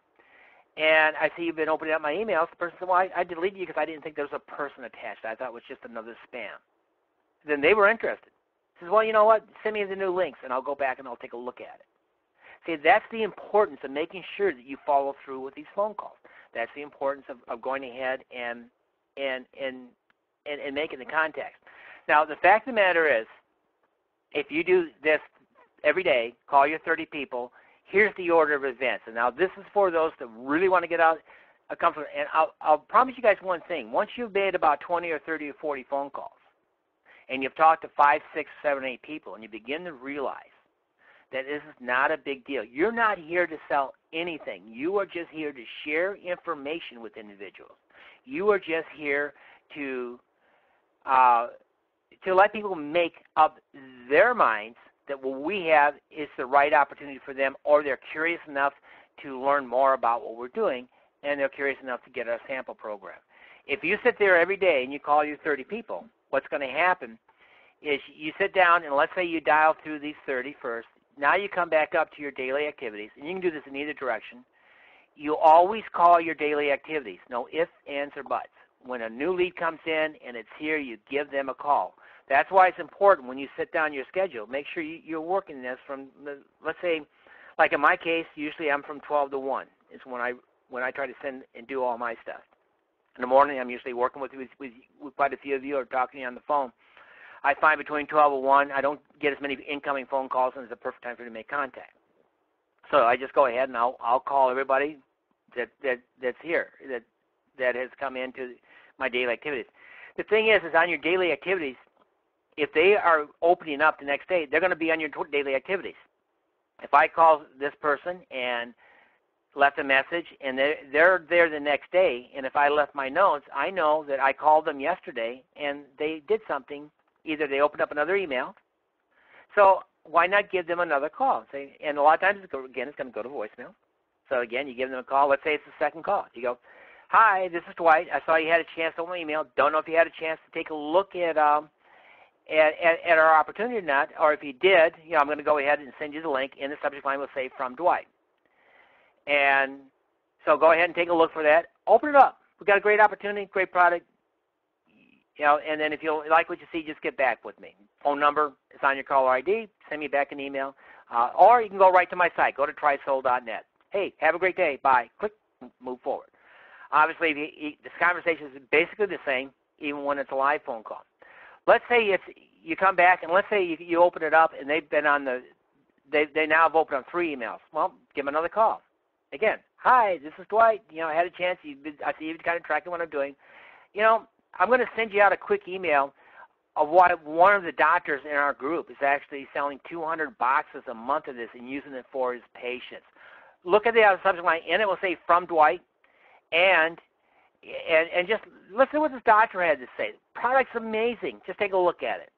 and I see you've been opening up my emails, the person said, well, I deleted you because I didn't think there was a person attached. I thought it was just another spam. Then they were interested. He says, well, you know what? Send me the new links, and I'll go back and I'll take a look at it. See, that's the importance of making sure that you follow through with these phone calls. That's the importance of going ahead and making the contacts. Now, the fact of the matter is, if you do this every day, call your 30 people, here's the order of events. And now this is for those that really want to get out a comfort. And I'll promise you guys one thing. Once you've made about 20 or 30 or 40 phone calls, and you've talked to 5, 6, 7, 8 people, and you begin to realize that this is not a big deal. You're not here to sell anything. You are just here to share information with individuals. You are just here to let people make up their minds that what we have is the right opportunity for them, or they're curious enough to learn more about what we're doing, and they're curious enough to get our sample program. If you sit there every day and you call your 30 people, what's going to happen is you sit down and let's say you dial through these 30 first. Now you come back up to your daily activities, and you can do this in either direction. You always call your daily activities, no ifs, ands, or buts. When a new lead comes in and it's here, you give them a call. That's why it's important when you sit down your schedule. Make sure you're working this from, let's say, like in my case, usually I'm from 12 to 1 is when I try to send and do all my stuff. In the morning, I'm usually working with quite a few of you or talking to you on the phone. I find between 12 and 1, I don't get as many incoming phone calls, and it's a perfect time for me to make contact. So I just go ahead and I'll call everybody that's here, that has come into my daily activities. The thing is on your daily activities, if they are opening up the next day, they're going to be on your daily activities. If I call this person and left a message and they're there the next day, and if I left my notes, I know that I called them yesterday and they did something. Either they opened up another email. So why not give them another call? And a lot of times, it's going to go to voicemail. So again, you give them a call. Let's say it's the second call. You go, "Hi, this is Dwight. I saw you had a chance to open my email. Don't know if you had a chance to take a look at our opportunity or not. Or if you did, I'm going to go ahead and send you the link. In the subject line, we'll say from Dwight. And so go ahead and take a look for that. Open it up. We've got a great opportunity, great product. And then if you like what you see, just get back with me. Phone number is on your caller ID. Send me back an email. Or you can go right to my site. Go to trysoul.net. Hey, have a great day. Bye. Click, move forward. Obviously, this conversation is basically the same, even when it's a live phone call. Let's say you come back, and let's say you open it up, and they've been on they now have opened on 3 emails. Well, give them another call. Again, "Hi, this is Dwight. I had a chance. I see you've kind of tracking what I'm doing. I'm going to send you out a quick email of what one of the doctors in our group is actually selling 200 boxes a month of this and using it for his patients. Look at the subject line, and it will say from Dwight, and just listen to what this doctor had to say. The product's amazing. Just take a look at it.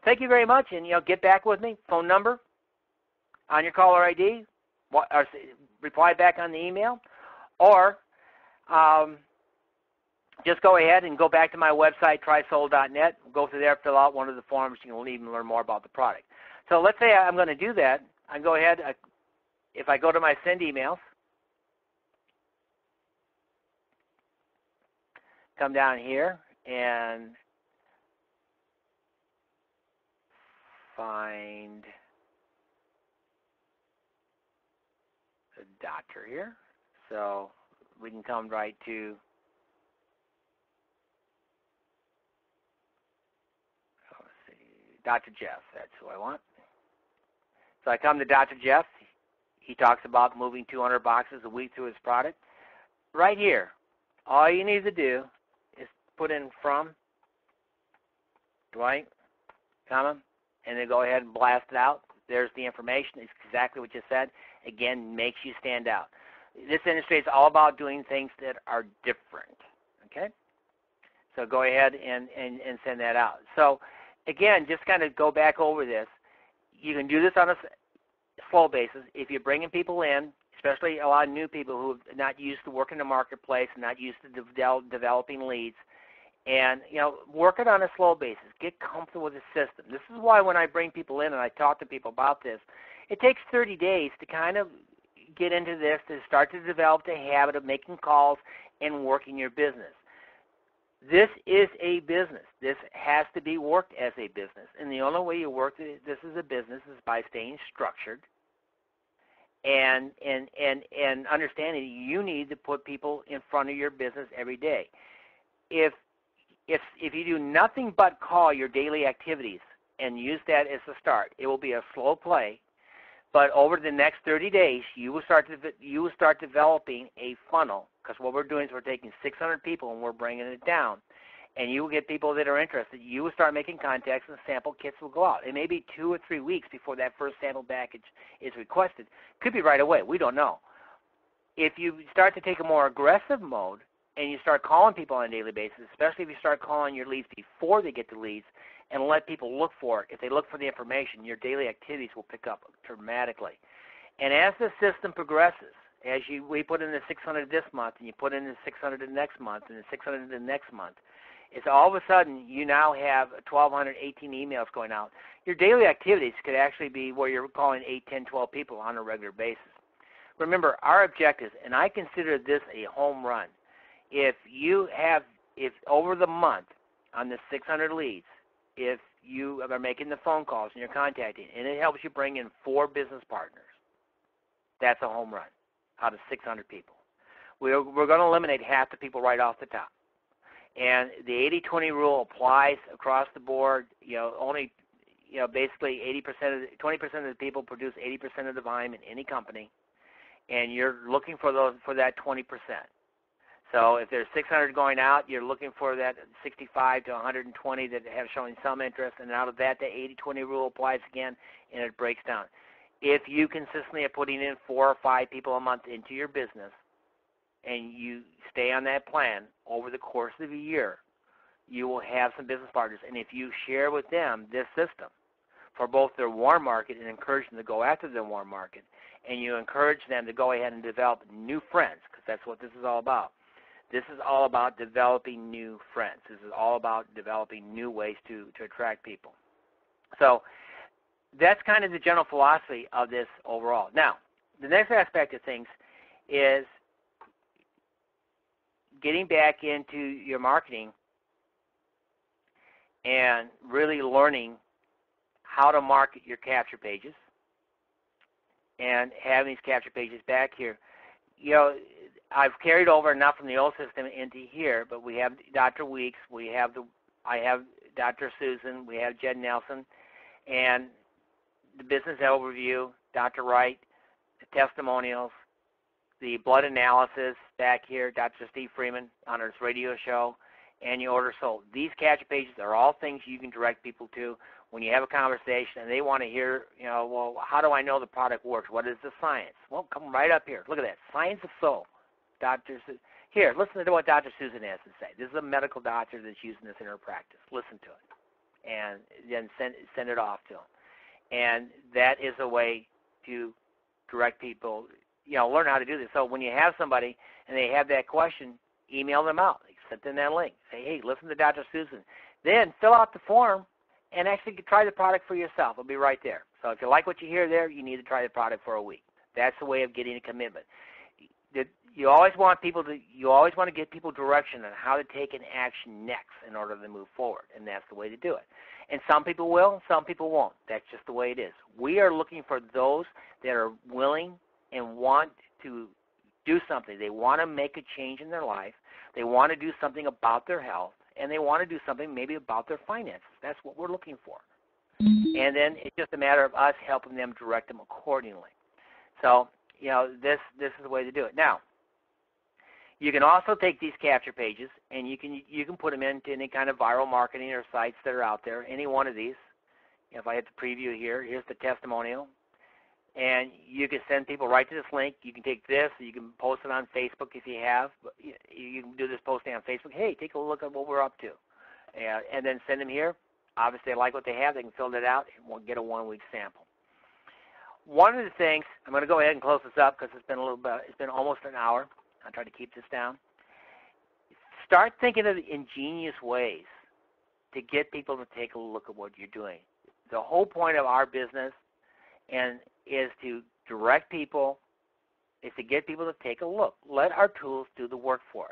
Thank you very much, and get back with me. Phone number on your caller ID, or reply back on the email, or just go ahead and go back to my website, trysoul.net. Go through there, fill out one of the forms. You can even learn more about the product. So let's say I'm going to do that. I go ahead. If I go to my send emails, come down here and find the doctor here. So we can come right to Dr. Jeff. That's who I want. So I come to Dr. Jeff. He talks about moving 200 boxes a week through his product. Right here, all you need to do is put in from Dwight, comma, and then go ahead and blast it out. There's the information. It's exactly what you said. Again, makes you stand out. This industry is all about doing things that are different. Okay? So go ahead and send that out. So again, just kind of go back over this. You can do this on a slow basis. If you're bringing people in, especially a lot of new people who are not used to working in the marketplace and not used to developing leads, and work it on a slow basis. Get comfortable with the system. This is why when I bring people in and I talk to people about this, it takes 30 days to kind of get into this, to start to develop the habit of making calls and working your business. This is a business. This has to be worked as a business. And the only way you work this as a business is by staying structured and understanding you need to put people in front of your business every day. If you do nothing but call your daily activities and use that as a start, it will be a slow play. But over the next 30 days, you will start developing a funnel, because what we're doing is we're taking 600 people and we're bringing it down. And you will get people that are interested. You will start making contacts, and sample kits will go out. It may be 2 or 3 weeks before that first sample package is requested. Could be right away. We don't know. If you start to take a more aggressive mode and you start calling people on a daily basis, especially if you start calling your leads before they get the leads, and let people look for it. If they look for the information, your daily activities will pick up dramatically. And as the system progresses, we put in the 600 this month, and you put in the 600 the next month, and the 600 the next month, it's all of a sudden you now have 1,218 emails going out. Your daily activities could actually be where you're calling 8, 10, 12 people on a regular basis. Remember, our objective, and I consider this a home run, if over the month on the 600 leads, if you are making the phone calls and you're contacting, and it helps you bring in 4 business partners, that's a home run out of 600 people. We're going to eliminate half the people right off the top. And the 80-20 rule applies across the board. Only, basically 20% of the people produce 80% of the volume in any company, and you're looking for that 20%. So if there's 600 going out, you're looking for that 65 to 120 that have showing some interest, and out of that, the 80-20 rule applies again, and it breaks down. If you consistently are putting in 4 or 5 people a month into your business, and you stay on that plan over the course of a year, you will have some business partners. And if you share with them this system for both their warm market and encourage them to go after the warm market, and you encourage them to go ahead and develop new friends, because that's what this is all about. This is all about developing new friends. This is all about developing new ways to attract people. So that's kind of the general philosophy of this overall. Now, the next aspect of things is getting back into your marketing and really learning how to market your capture pages and having these capture pages back here. I've carried over enough from the old system into here, but we have Dr. Weeks, I have Dr. Susan, we have Jed Nelson, and the business overview, Dr. Wright, the testimonials, the blood analysis back here, Dr. Steve Freeman on his radio show, and your order sold. These capture pages are all things you can direct people to when you have a conversation and they want to hear, well, how do I know the product works? What is the science? Well, come right up here. Look at that. Science of Soul. Here, listen to what Dr. Susan has to say. This is a medical doctor that's using this in her practice. Listen to it. And then send it off to them. And that is a way to direct people, learn how to do this. So when you have somebody and they have that question, email them out. Send them that link. Say, hey, listen to Dr. Susan. Then fill out the form and actually try the product for yourself. It'll be right there. So if you like what you hear there, you need to try the product for a week. That's the way of getting a commitment. You always want to get people direction on how to take an action next in order to move forward, and that's the way to do it. And some people will, some people won't. That's just the way it is. We are looking for those that are willing and want to do something. They want to make a change in their life. They want to do something about their health, and they want to do something maybe about their finances. That's what we're looking for. And then it's just a matter of us helping them direct them accordingly. So, this is the way to do it. Now, you can also take these capture pages and you can put them into any kind of viral marketing or sites that are out there, any one of these. If I hit the preview here, here's the testimonial. And you can send people right to this link. You can take this, you can post it on Facebook if you have. You can do this posting on Facebook. Hey, take a look at what we're up to. And then send them here. Obviously, they like what they have. They can fill it out and get a 1-week sample. One of the things, I'm going to go ahead and close this up because it's been almost an hour. I'll try to keep this down. Start thinking of ingenious ways to get people to take a look at what you're doing. The whole point of our business is to direct people, is to get people to take a look. Let our tools do the work for us.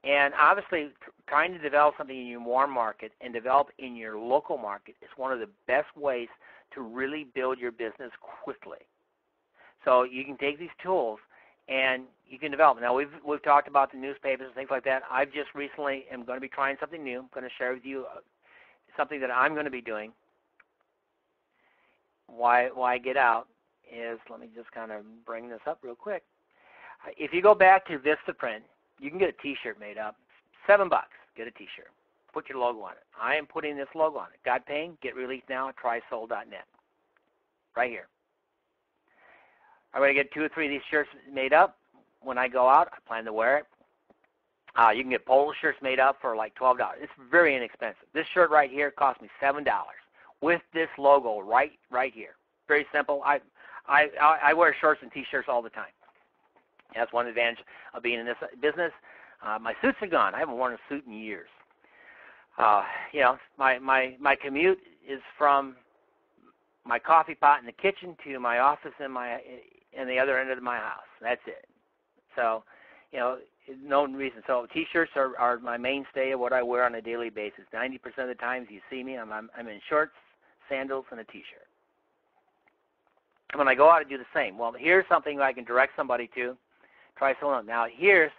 And obviously, trying to develop something in your warm market and develop in your local market is one of the best ways to really build your business quickly. So you can take these tools and you can develop. Now, we've talked about the newspapers and things like that. I've just recently am going to be trying something new. I'm going to share with you something that I'm going to be doing. Why I get out is, let me just kind of bring this up real quick. If you go back to Vistaprint, you can get a T-shirt made up. $7, get a T-shirt. Put your logo on it. I am putting this logo on it. Got pain? Get relief now at trysoul.net. Right here. I'm going to get 2 or 3 of these shirts made up. When I go out, I plan to wear it. You can get polo shirts made up for like $12. It's very inexpensive. This shirt right here cost me $7 with this logo right here. Very simple. I wear shorts and T-shirts all the time. That's one advantage of being in this business. My suits are gone. I haven't worn a suit in years. My commute is from my coffee pot in the kitchen to my office in the other end of my house. That's it. So, no reason. So T-shirts are my mainstay of what I wear on a daily basis. 90% of the times you see me, I'm in shorts, sandals, and a T-shirt. When I go out, I do the same. Well, here's something I can direct somebody to. Try someone. Now, here's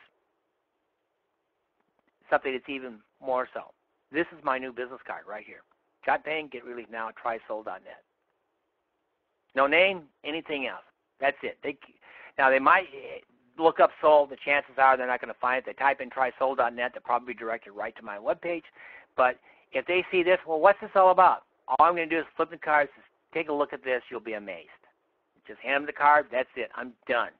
something that's even more so. This is my new business card right here. Got pain, get relief now, trysoul.net. No name, anything else. That's it. Now, they might look up soul. The chances are they're not going to find it. They type in trysoul.net, they'll probably be directed right to my webpage. But if they see this, well, what's this all about? All I'm going to do is flip the cards, take a look at this, you'll be amazed. Just hand them the card, that's it, I'm done.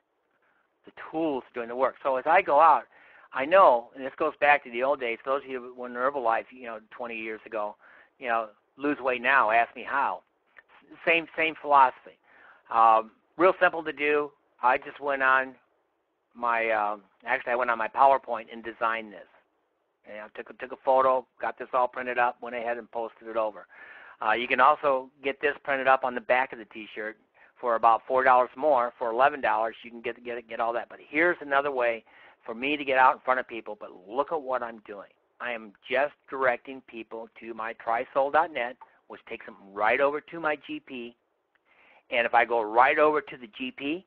The tools doing the work. So as I go out, I know, and this goes back to the old days, those of you when Herbalife, 20 years ago, lose weight now, ask me how. Same philosophy. Real simple to do. I just went on my, I went on my PowerPoint and designed this. Took a photo, got this all printed up, went ahead and posted it over. You can also get this printed up on the back of the T-shirt for about $4 more. For $11, you can get all that. But here's another way for me to get out in front of people. But look at what I'm doing. I am just directing people to my trysoul.net, which takes them right over to my GP. And if I go right over to the GP,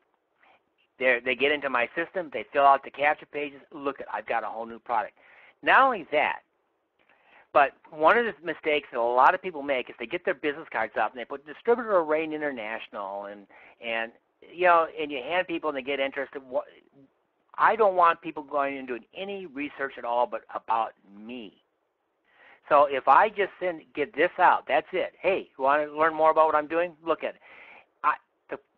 they get into my system, they fill out the capture pages. Look, I've got a whole new product. Not only that, but one of the mistakes that a lot of people make is they get their business cards up and they put Distributor Arrayed International and you hand people and they get interested. I don't want people going and doing any research at all but about me. So if I just get this out, that's it. Hey, you want to learn more about what I'm doing? Look at it.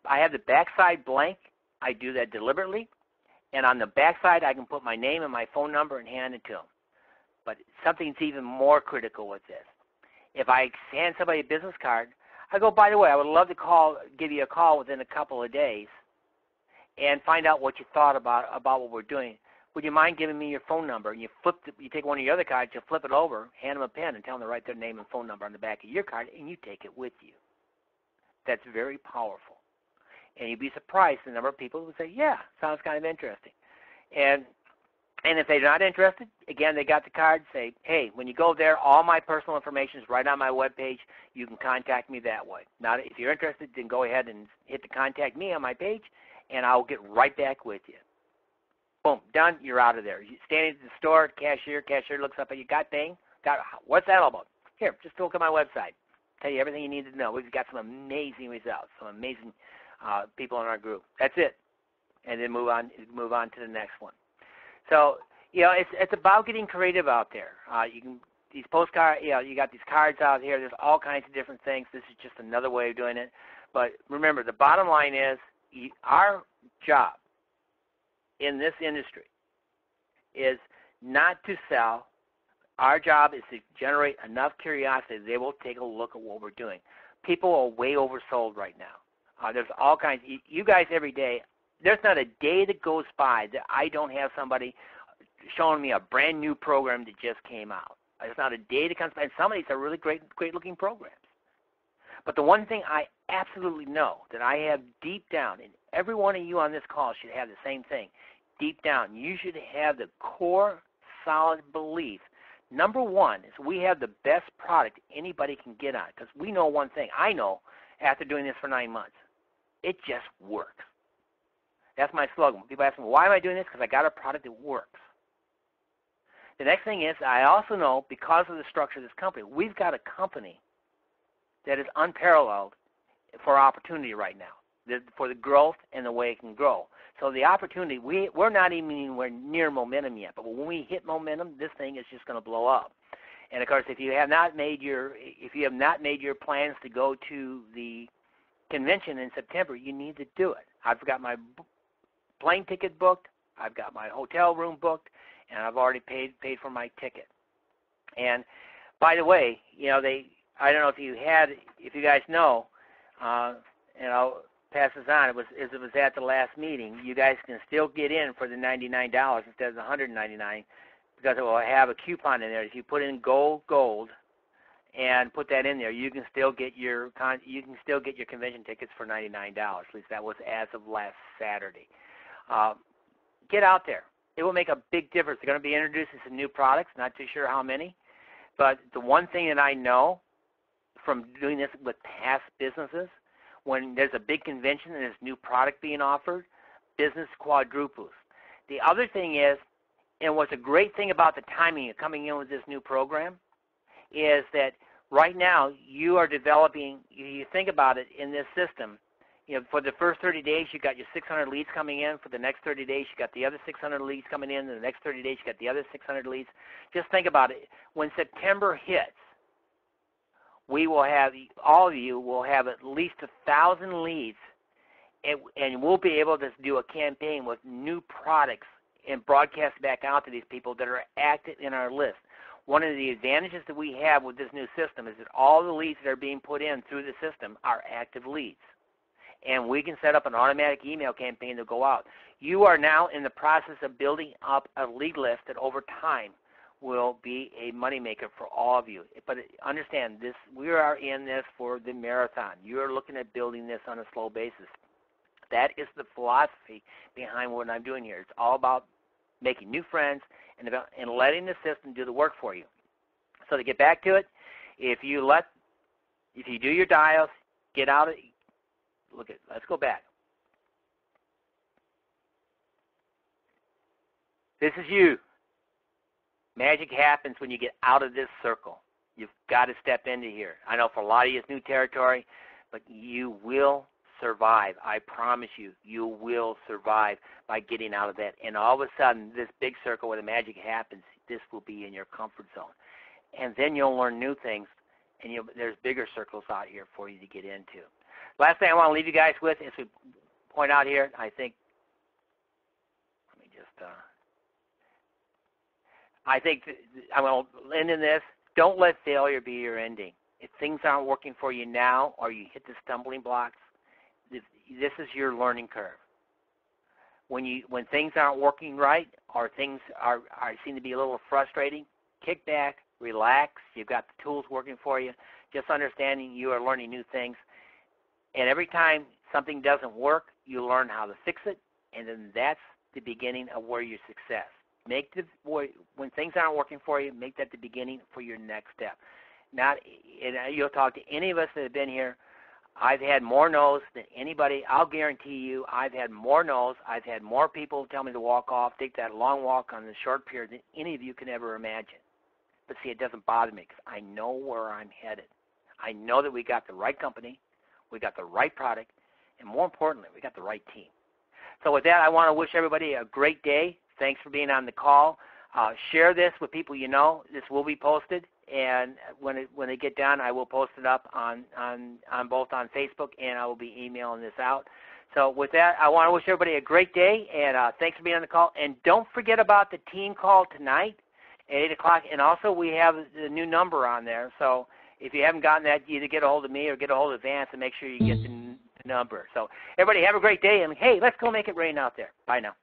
I have the backside blank. I do that deliberately. And on the backside, I can put my name and my phone number and hand it to them. But something's even more critical with this. If I hand somebody a business card, I go, by the way, I would love to give you a call within a couple of days and find out what you thought about what we're doing. Would you mind giving me your phone number? And you take one of your other cards, you flip it over, hand them a pen, and tell them to write their name and phone number on the back of your card, and you take it with you. That's very powerful. And you'd be surprised the number of people who would say, yeah, sounds kind of interesting. And if they're not interested, again, they got the card, say, hey, when you go there, all my personal information is right on my webpage. You can contact me that way. Now, if you're interested, then go ahead and hit the contact me on my page, and I'll get right back with you. Boom, done, you're out of there. You're standing at the store, cashier looks up at you, got paying? What's that all about? Here, just look at my website. Tell you everything you need to know. We've got some amazing results, some amazing people in our group. That's it. And then move on to the next one. So, it's about getting creative out there. These postcards, you got these cards out here. There's all kinds of different things. This is just another way of doing it. But remember, the bottom line is our job in this industry is not to sell. Our job is to generate enough curiosity that they will take a look at what we're doing. People are way oversold right now. There's all kinds. You guys every day, there's not a day that goes by that I don't have somebody showing me a brand new program that just came out. There's not a day that comes by, and some of these are really great looking programs. But the one thing I absolutely know that I have deep down, and every one of you on this call should have the same thing, deep down, you should have the core solid belief. Number one is we have the best product anybody can get on, because we know one thing. I know after doing this for 9 months, it just works. That's my slogan. When people ask me, why am I doing this? Because I got a product that works. The next thing is I also know, because of the structure of this company, we've got a company that is unparalleled for opportunity right now, for the growth and the way it can grow. So the opportunity, we're not even anywhere near momentum yet, but when we hit momentum, this thing is just going to blow up. And of course, if you have not made your plans to go to the convention in September, you need to do it. I've got my plane ticket booked, I've got my hotel room booked, and I've already paid for my ticket. And by the way, I don't know if you guys know, and I'll pass this on. It was at the last meeting. You guys can still get in for the $99 instead of the $199 because it will have a coupon in there. If you put in gold, and put that in there, you can still get your convention tickets for $99. At least that was as of last Saturday. Get out there. It will make a big difference. They're going to be introducing some new products. Not too sure how many, but the one thing that I know from doing this with past businesses, when there's a big convention and there's new product being offered, business quadruples. The other thing is, And what's a great thing about the timing of coming in with this new program is that right now you are developing, you think about it in this system, for the first 30 days you got your 600 leads coming in. For the next 30 days you got the other 600 leads coming in. And the next 30 days you got the other 600 leads. Just think about it. When September hits, we will have, all of you will have at least 1,000 leads, and we'll be able to do a campaign with new products and broadcast back out to these people that are active in our list. One of the advantages that we have with this new system is that all the leads that are being put in through the system are active leads. And we can set up an automatic email campaign to go out. You are now in the process of building up a lead list that over time will be a moneymaker for all of you. But understand this, we are in this for the marathon. You are looking at building this on a slow basis. That is the philosophy behind what I'm doing here. It's all about making new friends and letting the system do the work for you. So to get back to it, if you do your dials, get out of, let's go back. This is you. Magic happens when you get out of this circle. You've got to step into here. I know for a lot of you it's new territory, but you will survive. I promise you, you will survive by getting out of that. And all of a sudden, this big circle where the magic happens, this will be in your comfort zone. And then you'll learn new things, and there's bigger circles out here for you to get into. Last thing I want to leave you guys with, as we point out here, I think, I'm going to end in this. Don't let failure be your ending. If things aren't working for you now, or you hit the stumbling blocks, this is your learning curve. When things aren't working right, or things seem to be a little frustrating, kick back, relax. You've got the tools working for you. Just understanding you are learning new things. And every time something doesn't work, you learn how to fix it, and then that's the beginning of where your success. When things aren't working for you, make that the beginning for your next step. You'll talk to any of us that have been here. I've had more no's than anybody. I'll guarantee you I've had more no's. I've had more people tell me to walk off, take that long walk on the short period than any of you can ever imagine. But see, it doesn't bother me because I know where I'm headed. I know that we got the right company, we got the right product, and more importantly, we got the right team. So with that, I want to wish everybody a great day. Thanks for being on the call. Share this with people you know. This will be posted, and when they get done, I will post it up on both on Facebook, and I will be emailing this out. So with that, I want to wish everybody a great day, and thanks for being on the call. And don't forget about the team call tonight at 8 o'clock, and also we have the new number on there. So if you haven't gotten that, either get a hold of me or get a hold of Vance and make sure you get the number. So everybody have a great day, and hey, let's go make it rain out there. Bye now.